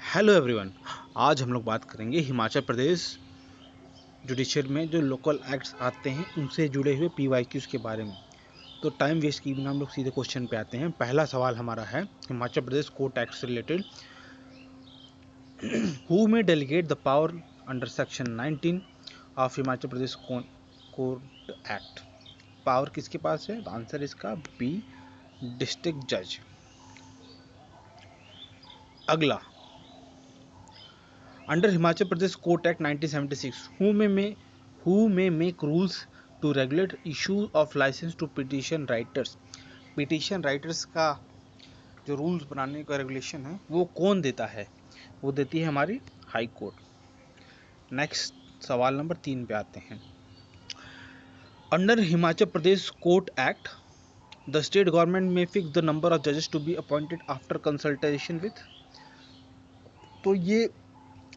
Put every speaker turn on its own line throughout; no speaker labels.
Hello everyone. आज हम लोग बात करेंगे हिमाचल प्रदेश जुडिशरी में जो लोकल एक्ट्स आते हैं उनसे जुड़े हुए पीवाईक्यूज के बारे में। तो टाइम वेस्ट किए बिना हम लोग सीधे क्वेश्चन पे आते हैं। पहला सवाल हमारा है हिमाचल प्रदेश कोर्ट एक्ट से related. Who may delegate the power under section 19 of Himachal Pradesh court act. Power किसके पास है? आंसर इसका बी, डिस्ट्रिक्ट जज। अगला, Under Himachal Pradesh Court Act 1976, who may make rules to regulate issue of license to petition writers? Petition writers का जो rules बनाने का regulation है वो कौन देता है? वो देती है हमारी हाई कोर्ट। नेक्स्ट सवाल नंबर 3 पे आते हैं। Under Himachal Pradesh court act the state government may fix the number of जजेस to be appointed after consultation with. तो ये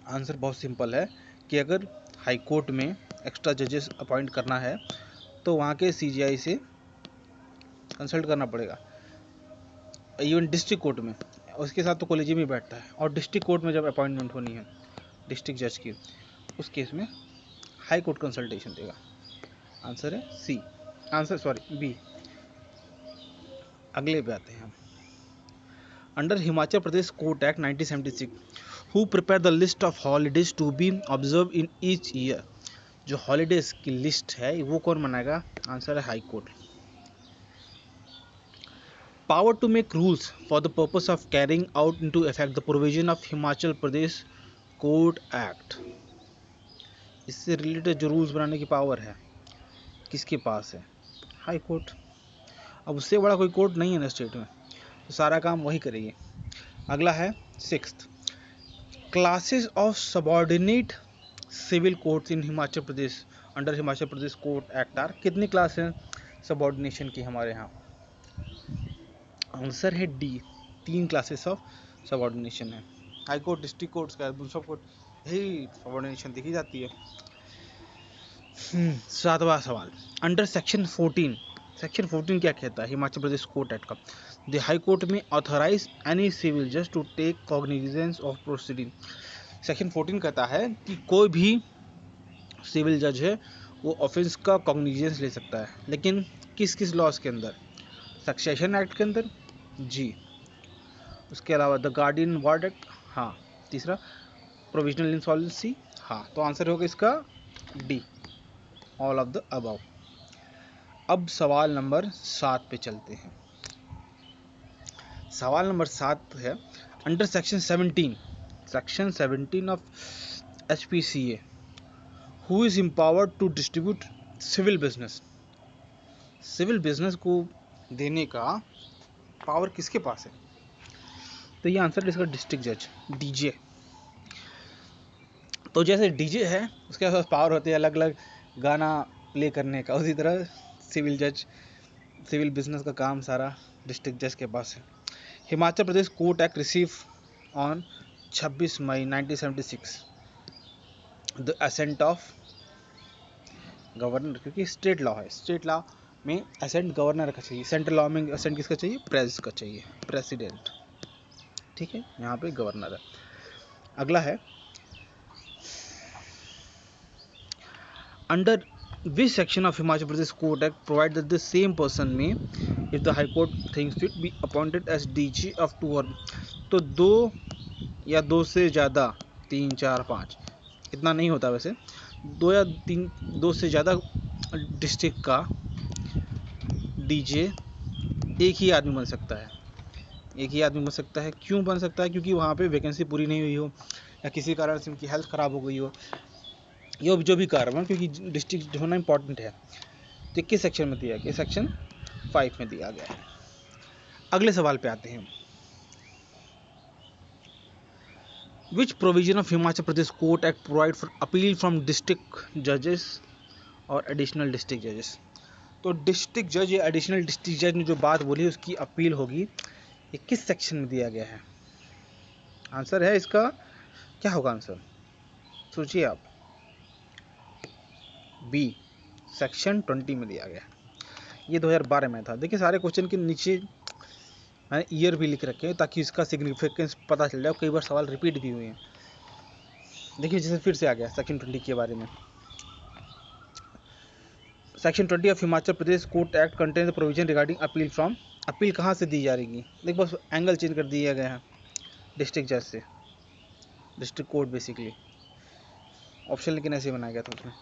आंसर बहुत सिंपल है कि अगर हाई कोर्ट में एक्स्ट्रा जजेस अपॉइंट करना है तो वहाँ के सीजीआई से कंसल्ट करना पड़ेगा। इवन डिस्ट्रिक्ट कोर्ट में उसके साथ तो कॉलेजियम ही बैठता है, और डिस्ट्रिक्ट कोर्ट में जब अपॉइंटमेंट होनी है डिस्ट्रिक्ट जज की, उस केस में हाई कोर्ट कंसल्टेशन देगा। आंसर है सी, बी। अगले पे आते हैं हम। Under Himachal Pradesh court act 1976, who prepare the list of holidays to be observe in each year. जो हॉलीडेज की लिस्ट है वो कौन बनाएगा? आंसर है high court. Power to make rules for the purpose of carrying out into effect the provision of Himachal Pradesh court act. इससे related जो rules बनाने की पावर है किसके पास है? High court. अब उससे बड़ा कोई कोर्ट नहीं है ना स्टेट में, तो सारा काम वही करेगी। अगला है 6th, classes of subordinate civil courts in Himachal Pradesh under Himachal Pradesh court act are. कितनी क्लास हैं सबॉर्डिनेशन की हमारे यहाँ? आंसर है डी, 3 क्लासेस ऑफ सबॉर्डिनेशन है। हाई कोर्ट, डिस्ट्रिक्ट कोर्ट्स का सब कोर्ट यही सबॉर्डिनेशन देखी जाती है। 7वां सवाल, अंडर सेक्शन 14, सेक्शन 14 क्या कहता है हिमाचल प्रदेश कोर्ट एक्ट का? The high court may authorize any civil जज to take cognizance of proceeding. Section 14 कहता है कि कोई भी सिविल जज है वो ऑफेंस का कॉग्निजेंस ले सकता है, लेकिन किस किस लॉज के अंदर? सक्सेशन एक्ट के अंदर, जी। उसके अलावा द गार्डियन वार्ड एक्ट, हाँ। तीसरा, प्रोविजनल इंसॉल्वेंसी, हाँ। तो आंसर होगा इसका D, all of the above. अब सवाल नंबर 7 पे चलते हैं। सवाल नंबर 7 है under section 17 of HPCA, who is empowered to distribute civil business. Civil business को देने का पावर किसके पास है? तो ये आंसर इसका डिस्ट्रिक्ट जज, डीजे। तो जैसे डीजे है उसके पास पावर होते हैं अलग अलग गाना प्ले करने का, उसी तरह सिविल जज, सिविल बिजनेस का काम सारा डिस्ट्रिक्ट जज के पास है। Himachal Pradesh court act receive on 26 मई 1976 द असेंट ऑफ गवर्नर, क्योंकि स्टेट लॉ है, स्टेट लॉ में असेंट गवर्नर का चाहिए, सेंट्रल लॉ में असेंट किसका चाहिए? प्रेस का चाहिए, प्रेसिडेंट। ठीक है, यहाँ पे गवर्नर है। अगला है under which section of Himachal Pradesh court act provide that the same person में if the high court thinks fit be appointed as DG of 2 और। तो 2 या 2 से ज़्यादा, 3, 4, 5 इतना नहीं होता वैसे, 2 या 3, 2 से ज़्यादा डिस्ट्रिक्ट का डीजे एक ही आदमी बन सकता है। एक ही आदमी बन सकता है। क्यों बन सकता है? क्योंकि वहाँ पे वैकेंसी पूरी नहीं हुई हो या किसी कारण से उनकी हेल्थ ख़राब हो गई हो, ये जो भी कारण है, क्योंकि डिस्ट्रिक्ट होना इंपॉर्टेंट है। तो किस सेक्शन में दिया गया? सेक्शन 5 में दिया गया है। अगले सवाल पे आते हैं। विच provision of Himachal Pradesh court act provide for appeal from district जजेस और एडिशनल डिस्ट्रिक्ट जजेस। तो डिस्ट्रिक्ट जज या एडिशनल डिस्ट्रिक्ट जज ने जो बात बोली उसकी अपील होगी, ये किस सेक्शन में दिया गया है? आंसर है इसका क्या होगा? आंसर सोचिए आप। बी, सेक्शन 20 में दिया गया है। ये 2012 में था। देखिए सारे क्वेश्चन के नीचे मैंने ईयर भी लिख रखे हैं ताकि इसका सिग्निफिकेंस पता चल जाए, कई बार सवाल रिपीट भी हुए हैं। देखिए जैसे फिर से आ गया सेक्शन 20 के बारे में। Section 20 of Himachal Pradesh court act contain the provision regarding appeal from, appeal कहाँ से दी जा रही? देख बस एंगल चेंज कर दिया गया है डिस्ट्रिक्ट जज से, डिस्ट्रिक्ट कोर्ट बेसिकली। ऑप्शन लेकिन ऐसे बनाया गया था उसमें।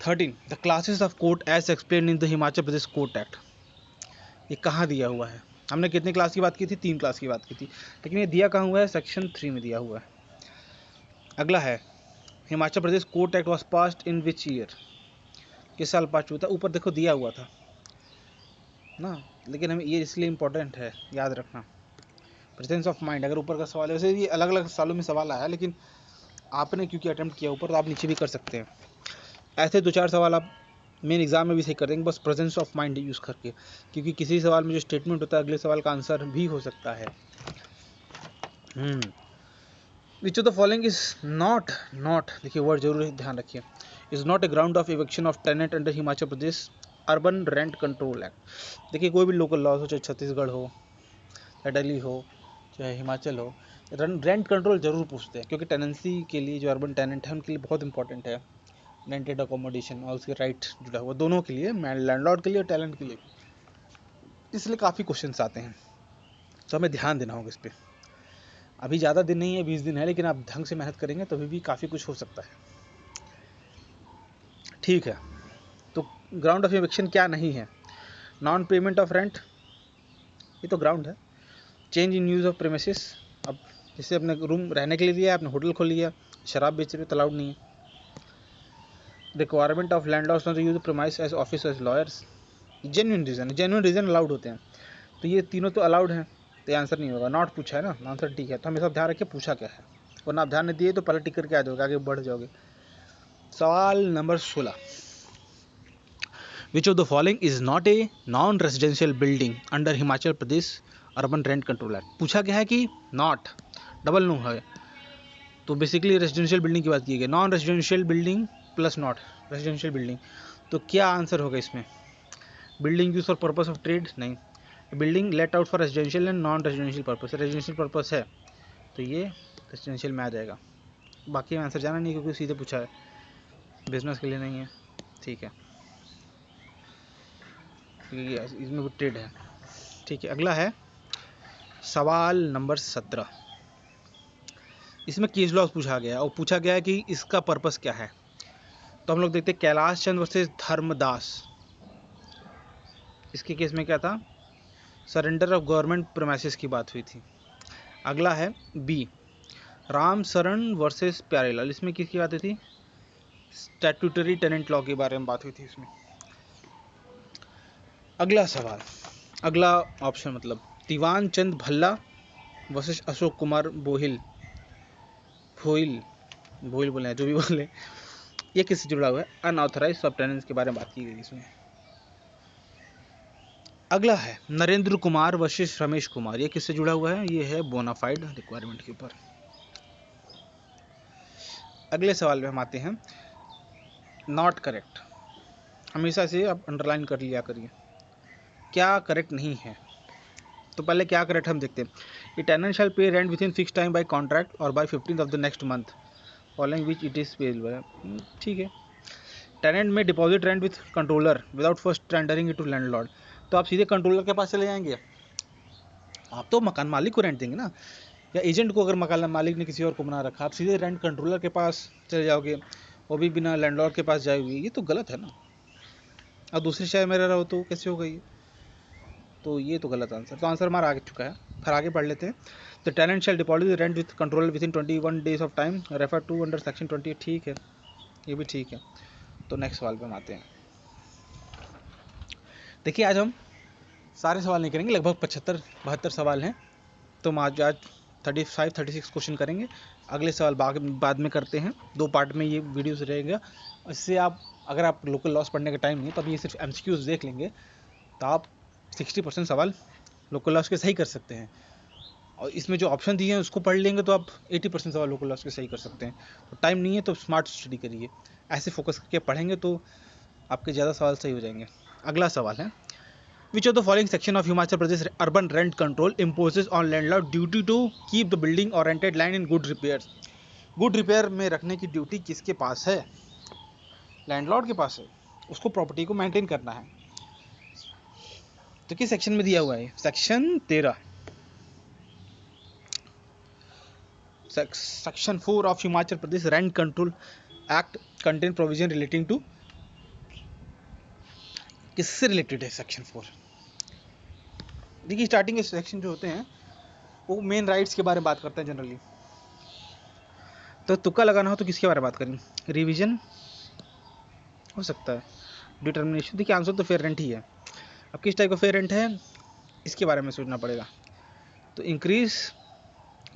13 the classes of court as explain in the Himachal Pradesh court act, ये कहाँ दिया हुआ है? हमने कितने क्लास की बात की थी? 3 क्लास की बात की थी, लेकिन ये दिया कहाँ हुआ है? सेक्शन 3 में दिया हुआ है। अगला है Himachal Pradesh court act was passed in which year, किस साल पास हुआ था? ऊपर देखो दिया हुआ था ना, लेकिन हमें ये इसलिए इम्पोर्टेंट है याद रखना, प्रेजेंस ऑफ माइंड। अगर ऊपर का सवाल है, वैसे ये अलग अलग सालों में सवाल आया, लेकिन आपने क्योंकि अटेम्प्ट किया ऊपर, तो आप नीचे भी कर सकते हैं। ऐसे 2-4 सवाल आप मेन एग्जाम में भी सही कर देंगे, बस प्रेजेंस ऑफ माइंड यूज़ करके, क्योंकि किसी सवाल में जो स्टेटमेंट होता है अगले सवाल का आंसर भी हो सकता है। Which of the following is not, देखिए वर्ड जरूर ध्यान रखिए, is not a ground of eviction of tenant under Himachal Pradesh urban rent control act. देखिए कोई भी लोकल लॉ हो, चाहे छत्तीसगढ़ हो, चाहे दिल्ली हो, चाहे हिमाचल हो, रेंट कंट्रोल जरूर पूछते हैं, क्योंकि टेनेंसी के लिए जो अर्बन टेनेंट है उनके लिए बहुत इंपॉर्टेंट है रेंटेड अकोमोडेशन और उसके राइट जुड़ा हुआ, दोनों के लिए, लैंडलॉर्ड के लिए और टेनेंट के लिए, इसलिए काफ़ी क्वेश्चंस आते हैं, तो हमें ध्यान देना होगा इस पर। अभी ज़्यादा दिन नहीं है, 20 दिन है, लेकिन आप ढंग से मेहनत करेंगे तो भी काफ़ी कुछ हो सकता है। ठीक है, तो ग्राउंड ऑफ इविक्शन क्या नहीं है? नॉन पेमेंट ऑफ रेंट, ये तो ग्राउंड है। Change in use of premises, अब जैसे अपने रूम रहने के लिए दिया, आपने होटल खोल लिया, शराब बेच रहे हो तो अलाउड नहीं है। Requirement of landlords not to use the premise as office as lawyers, genuine reason allowed होते हैं, तो ये तीनों तो अलाउड हैं, तो ये आंसर नहीं होगा। नॉट पूछा है ना, आंसर ठीक है, तो हमेशा ध्यान रखिए पूछा क्या है, वरना आप ध्यान नहीं दिए तो पहले टिक करके आ जाओगे, आगे बढ़ जाओगे। सवाल number 16, which of the following is not a non residential building under Himachal Pradesh urban rent control act? पूछा गया है कि नॉट, डबल नो है, तो बेसिकली रेजिडेंशियल बिल्डिंग की बात की गई, non residential building plus not residential building, तो क्या आंसर होगा इसमें? Building use for purpose of trade, नहीं, building let out for residential and non residential purpose, residential purpose है तो ये रेजिडेंशियल में आ जाएगा। बाकी आंसर जाना नहीं क्योंकि सीधे पूछा है, बिजनेस के लिए नहीं है। ठीक है, इसमें भी ट्रेड है। ठीक है, अगला है सवाल नंबर 17, इसमें केस लॉस पूछा गया और पूछा गया है कि इसका पर्पस क्या है। तो हम लोग देखते हैं कैलाश चंद वर्सेस धर्मदास, इसके केस में क्या था? सरेंडर ऑफ गवर्नमेंट प्रीमाइसेस की बात हुई थी। अगला है बी, राम शरण वर्सेस प्यारेलाल, इसमें किसकी बात हुई थी? स्टैट्यूटरी टेनेंट लॉ के बारे में बात हुई थी इसमें। अगला सवाल, अगला ऑप्शन मतलब दीवान चंद भल्ला वर्सेस अशोक कुमार बोहिल, भोइल बोले हैं जो भी बोले, ये किससे जुड़ा हुआ है? अनऑथराइज सबटेनेंस के बारे में बात की गई इसमें। अगला है नरेंद्र कुमार वर्सेस रमेश कुमार, ये किससे जुड़ा हुआ है? ये है बोनाफाइड रिक्वायरमेंट के ऊपर। अगले सवाल में हम आते हैं नॉट करेक्ट, हमेशा से आप अंडरलाइन कर लिया करिए, क्या करेक्ट नहीं है। तो पहले क्या करेक्ट हम देखते हैं, ए tenant shall pay rent within fix time by contract और by 15th of the next month following which it is payable, ठीक है। Tenant may deposit rent with controller without first tendering it to landlord, तो आप सीधे controller के पास चले जाएंगे, आप तो मकान मालिक को रेंट देंगे ना, या एजेंट को, अगर मकान मालिक ने किसी और को बना रखा, आप सीधे रेंट कंट्रोलर के पास चले जाओगे, वो भी बिना लैंडलॉर्ड के पास जाओगे, ये तो गलत है ना। और दूसरे शहर में रह रहा हो तो कैसे होगा ये, तो ये तो गलत आंसर, तो आंसर हमारा आगे चुका है। फिर आगे पढ़ लेते हैं, the tenant shall deposit rent with controller within 21 days of time refer to under section 20, ठीक है, ये भी ठीक है। तो नेक्स्ट सवाल पे हम आते हैं। देखिए आज हम सारे सवाल नहीं करेंगे, लगभग 75-72 सवाल हैं, तो हम आज 35-36 क्वेश्चन करेंगे, अगले सवाल बाद में करते हैं, 2 पार्ट में ये वीडियोस रहेगा। इससे आप, अगर आप लोकल लॉस पढ़ने का टाइम नहीं है तो आप ये सिर्फ MCQs देख लेंगे, तो आप 60% सवाल लोकल लॉस के सही कर सकते हैं, और इसमें जो ऑप्शन दिए हैं उसको पढ़ लेंगे तो आप 80% सवाल लोकल लॉस के सही कर सकते हैं। तो टाइम नहीं है तो स्मार्ट स्टडी करिए, ऐसे फोकस करके पढ़ेंगे तो आपके ज़्यादा सवाल सही हो जाएंगे। अगला सवाल है Which of the following section of Himachal Pradesh urban rent control imposes on landlord duty to keep the building or rented land in good repairs? Good repair में रखने की ड्यूटी किसके पास है? लैंडलॉर्ड के पास है, उसको प्रॉपर्टी को मेंटेन करना है। तो किस सेक्शन में दिया हुआ है? Section 13, section 4 of Himachal Pradesh rent control act contain provision relating to, किससे रिलेटेड है सेक्शन 4? देखिए स्टार्टिंग के सेक्शन जो होते हैं वो मेन राइट्स के बारे में बात करते हैं जनरली। तो तुक्का लगाना हो तो किसके बारे में बात करेंगे? रिवीजन हो सकता है, डिटर्मिनेशन। देखिए आंसर तो फेयर रेंट ही है। अब किस टाइप का फेयर रेंट है इसके बारे में सोचना पड़ेगा। तो इंक्रीज,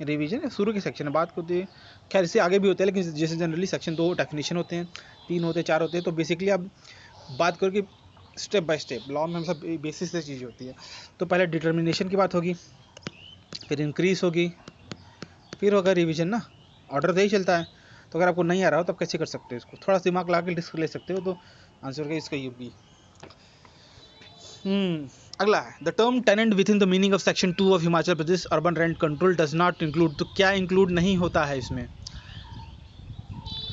रिवीजन शुरू के सेक्शन में बात करते हैं, खैर इससे आगे भी होते हैं, लेकिन जैसे जनरली सेक्शन 2 डेफिनेशन होते हैं, 3 होते हैं, 4 होते हैं। तो बेसिकली आप बात करो कि स्टेप बाय स्टेप लॉ में सब बेसिस से चीज़ होती है। तो पहले डिटर्मिनेशन की बात होगी, फिर इंक्रीज होगी, फिर होगा रिवीजन ना, ऑर्डर तो ही चलता है। तो अगर आपको नहीं आ रहा हो तो आप कैसे कर सकते हो इसको? थोड़ा दिमाग लगा के डिस्क ले सकते हो। तो आंसर का इसका ये भी। अगला है the term tenant within the meaning of section 2 of Himachal Pradesh urban rent control does not include. तो क्या इंक्लूड नहीं होता है इसमें?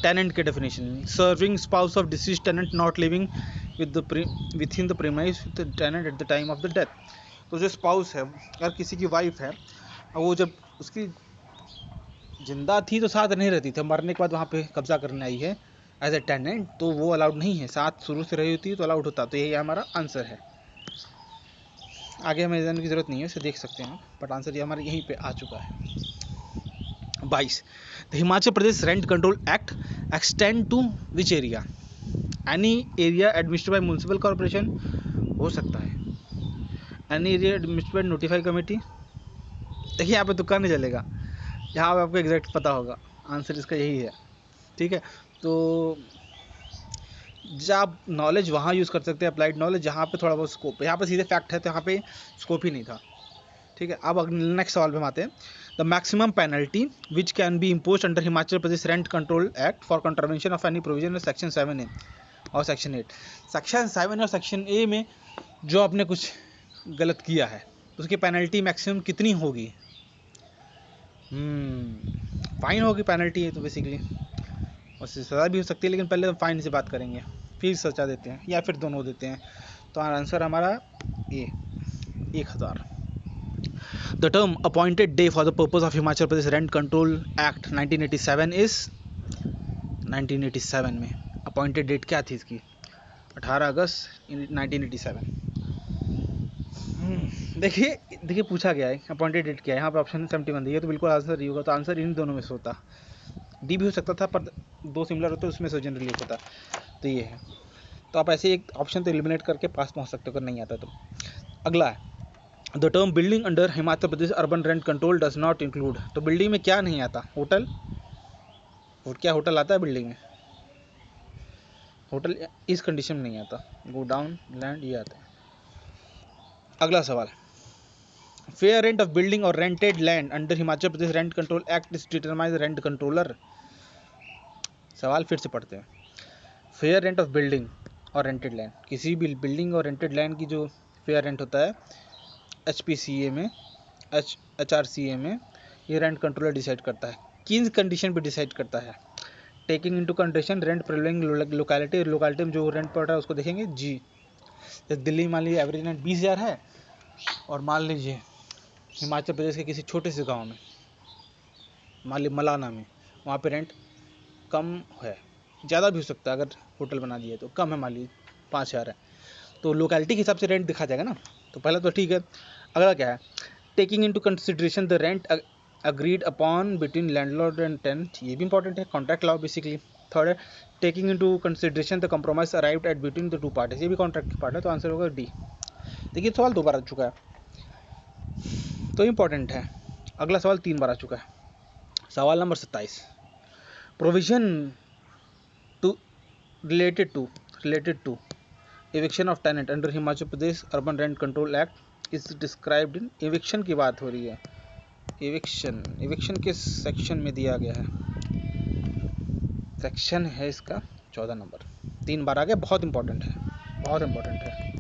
टेनेंट के डेफिनेशन में serving spouse of deceased tenant not living within the premise with the tenant at the time of the death. तो जो स्पाउस है, अगर किसी की वाइफ है, वो जब उसकी जिंदा थी तो साथ नहीं रहती थी, मरने के बाद वहाँ पे कब्जा करने आई है एज ए टेनेंट, तो वो अलाउड नहीं है। साथ शुरू से रही होती तो अलाउड होता। तो यही हमारा आंसर है। आगे हमें जानने की जरूरत नहीं है, उसे देख सकते हैं, बट आंसर ये हमारे यहीं पे आ चुका है। 22 the Himachal Pradesh rent control act extend to which area? Any area administrated by municipal corporation हो सकता है, any area administrated by notified committee. देखिए यहाँ पे तुक्का नहीं चलेगा, यहाँ पे आपको एग्जैक्ट पता होगा। आंसर इसका यही है, ठीक है। तो जब आप नॉलेज वहाँ यूज़ कर सकते हैं, अप्लाइड नॉलेज, जहाँ पे थोड़ा बहुत स्कोप है। यहाँ पे सीधे फैक्ट है तो यहाँ पे स्कोप ही नहीं था, ठीक है। अब नेक्स्ट सवाल पे हम आते हैं। The maximum penalty which can be impose under Himachal Pradesh rent control act for contravention of any provision section 7A और सेक्शन 8। सेक्शन 7 और सेक्शन ए में जो आपने कुछ गलत किया है तो उसकी पेनल्टी मैक्सिमम कितनी होगी? फाइन होगी पेनल्टी है तो बेसिकली, और सज़ा भी हो सकती है, लेकिन पहले हम फाइन से बात करेंगे, फिर सजा देते हैं या फिर दोनों देते हैं। तो आंसर हमारा ये 1000। The term appointed day for the purpose of Himachal Pradesh rent control act 1987 is 1987 में अपॉइंटेड डेट क्या थी इसकी? 18 अगस्त 1987। देखिए पूछा गया है अपॉइंटेड डेट क्या है। यहाँ पर ऑप्शन 71 दी है, तो बिल्कुल आंसर ही होगा। तो आंसर इन दोनों में से होता, डी भी हो सकता था, पर 2 सिमिलर होते उसमें से जनरली होता। तो ये है, तो आप ऐसे एक ऑप्शन तो एलिमिनेट करके पास पहुँच सकते हो अगर नहीं आता तो। अगला है the term building under Himachal Pradesh urban rent control does not include. तो बिल्डिंग में क्या नहीं आता? होटल। और क्या होटल आता है बिल्डिंग में? होटल इस कंडीशन में नहीं आता, गो डाउन लैंड ये आता है। अगला सवाल, फेयर रेंट ऑफ बिल्डिंग और rented land under Himachal Pradesh rent control act is determined rent controller. सवाल फिर से पढ़ते हैं। फेयर रेंट ऑफ बिल्डिंग और रेंटेड लैंड, किसी भी बिल्डिंग और रेंटेड लैंड की जो फेयर रेंट होता है HPCA में, HRCA में, ये रेंट कंट्रोलर डिसाइड करता है। किन कंडीशन पे डिसाइड करता है? Taking into consideration rent prevailing locality में जो रेंट पड़ रहा है उसको देखेंगे जी। जैसे दिल्ली मान लीजिए एवरेज रेंट 20,000 है, और मान लीजिए हिमाचल प्रदेश के किसी छोटे से गांव में, मान लीजिए मलाना में, वहाँ पे रेंट कम है, ज़्यादा भी हो सकता है अगर होटल बना दिए तो, कम है मान लीजिए 5,000 है, तो लोकेलिटी के हिसाब से रेंट दिखा जाएगा ना। तो पहला तो ठीक है। अगला क्या है? Taking into consideration the rent agreed upon between landlord and tenant, ये भी इंपॉर्टेंट है, कॉन्ट्रैक्ट लॉ बेसिकली। थर्ड है taking into consideration the compromise arrived at between the 2 parties, ये भी कॉन्ट्रैक्ट की पार्ट है। तो आंसर होगा डी। देखिए सवाल 2 बार आ चुका है तो इंपॉर्टेंट है। अगला सवाल 3 बार आ चुका है। सवाल नंबर 27, provision to related to eviction of tenant under Himachal Pradesh urban rent control act is described in. eviction की बात हो रही है। eviction किस सेक्शन में दिया गया है? सेक्शन है इसका 14 नंबर। 3 बार आ गया, बहुत इंपॉर्टेंट है, बहुत इंपॉर्टेंट है।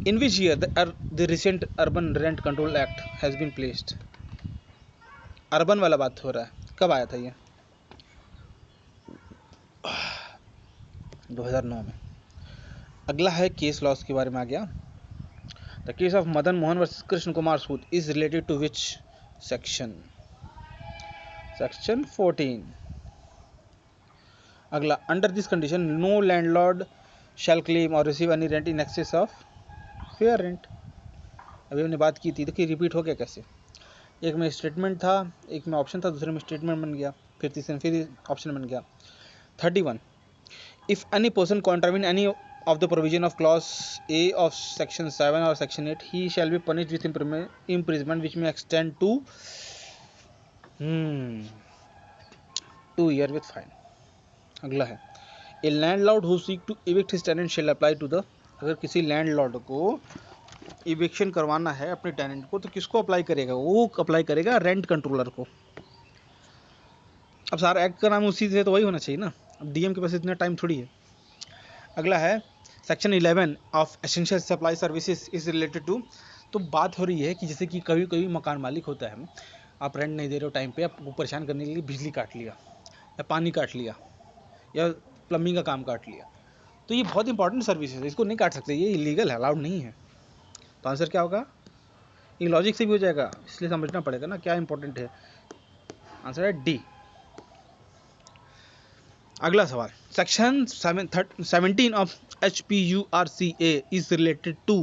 In which year the recent urban rent control act has been placed. Urban वाला बात हो रहा है, कब आया था ये? 2009 में। अगला है केस लॉस के बारे में आ गया। The case of Madan Mohan versus Krishna Kumar Sood is related to which section? Section 14। अगला, under this condition no landlord shall claim और receive any rent in excess of fair rent. अभी हमने बात की थी, देखिए रिपीट हो गया कैसे। एक में स्टेटमेंट था, एक में ऑप्शन था, दूसरे में स्टेटमेंट बन गया, फिर तीसरे में फिर ऑप्शन बन गया। 31, if any person contravene any of the provision of clause A of section 7 or section 8, he shall be punished with imprisonment which may extend to 2 years with fine. अगला है, a landlord who seek to evict his tenant shall apply to the, अगर किसी landlord को eviction करवाना है अपने tenant को तो किसको अप्लाई करेगा? वो अप्लाई करेगा रेंट कंट्रोलर को। अब सारा एक्ट का नाम उसी से तो वही होना चाहिए ना, अब डीएम के पास इतना टाइम थोड़ी है। अगला है section 11 of essential supply services is related to, तो बात हो रही है कि जैसे कि कभी कभी मकान मालिक होता है, आप रेंट नहीं दे रहे हो टाइम पे, आपको परेशान करने के लिए बिजली काट लिया या पानी काट लिया या प्लम्बिंग का काम काट लिया, तो ये बहुत इंपॉर्टेंट सर्विस है, इसको नहीं काट सकते, ये इलीगल है, अलाउड नहीं है। तो आंसर क्या होगा? ये लॉजिक से भी हो जाएगा, इसलिए समझना पड़ेगा ना क्या इंपॉर्टेंट है। आंसर है डी। अगला सवाल, section 17 of HPURCA is related to,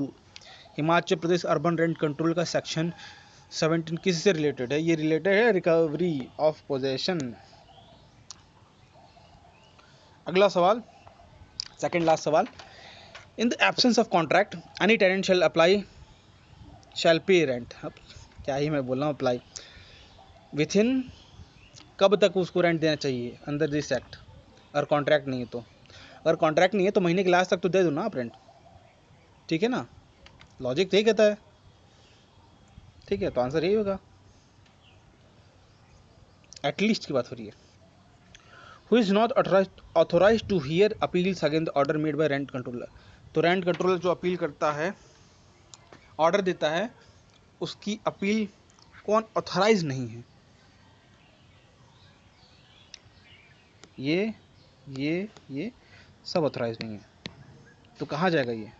Himachal Pradesh urban rent control का सेक्शन 17 किससे रिलेटेड है? ये रिलेटेड है रिकवरी ऑफ पोजेशन। अगला सवाल, सेकंड लास्ट सवाल, in the absence of contract any tenant shall pay rent. अब क्या ही मैं बोल रहा हूँ, अप्लाई विथ इन, कब तक उसको रेंट देना चाहिए अंडर दिस एक्ट? अगर कॉन्ट्रैक्ट नहीं है तो, अगर कॉन्ट्रैक्ट नहीं है तो महीने के लास्ट तक तो दे दो ना आप रेंट, ठीक है ना, लॉजिक तो यही कहता है, ठीक है, तो आंसर यही होगा, एटलीस्ट की बात हो रही है। Who is not authorize to hear appeals against the order made by rent controller, तो रेंट कंट्रोलर जो अपील करता है, ऑर्डर देता है, उसकी अपील कौन ऑथराइज नहीं है? ये सब ऑथराइज नहीं है, तो कहाँ जाएगा ये?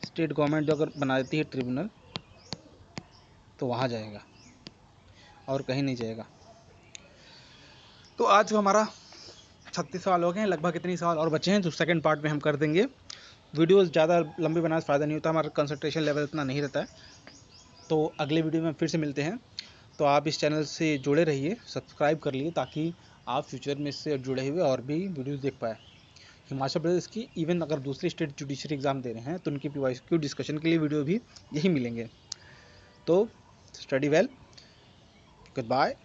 स्टेट गवर्नमेंट जो अगर बना देती है ट्रिब्यूनल तो वहाँ जाएगा और कहीं नहीं जाएगा। तो आज का हमारा 36 सवाल हो गए हैं, लगभग इतने सवाल और बचे हैं जो सेकंड पार्ट में हम कर देंगे। वीडियोस ज़्यादा लंबी बनाने से फ़ायदा नहीं होता, हमारा कंसंट्रेशन लेवल इतना नहीं रहता है। तो अगले वीडियो में फिर से मिलते हैं, तो आप इस चैनल से जुड़े रहिए, सब्सक्राइब कर लिए ताकि आप फ्यूचर में इससे जुड़े हुए और भी वीडियोज़ देख पाए। हिमाचल प्रदेश की इवन अगर दूसरी स्टेट जुडिशरी एग्ज़ाम दे रहे हैं तो उनकी PYQ डिस्कशन के लिए वीडियो भी यही मिलेंगे। तो स्टडी वेल, गुड बाय।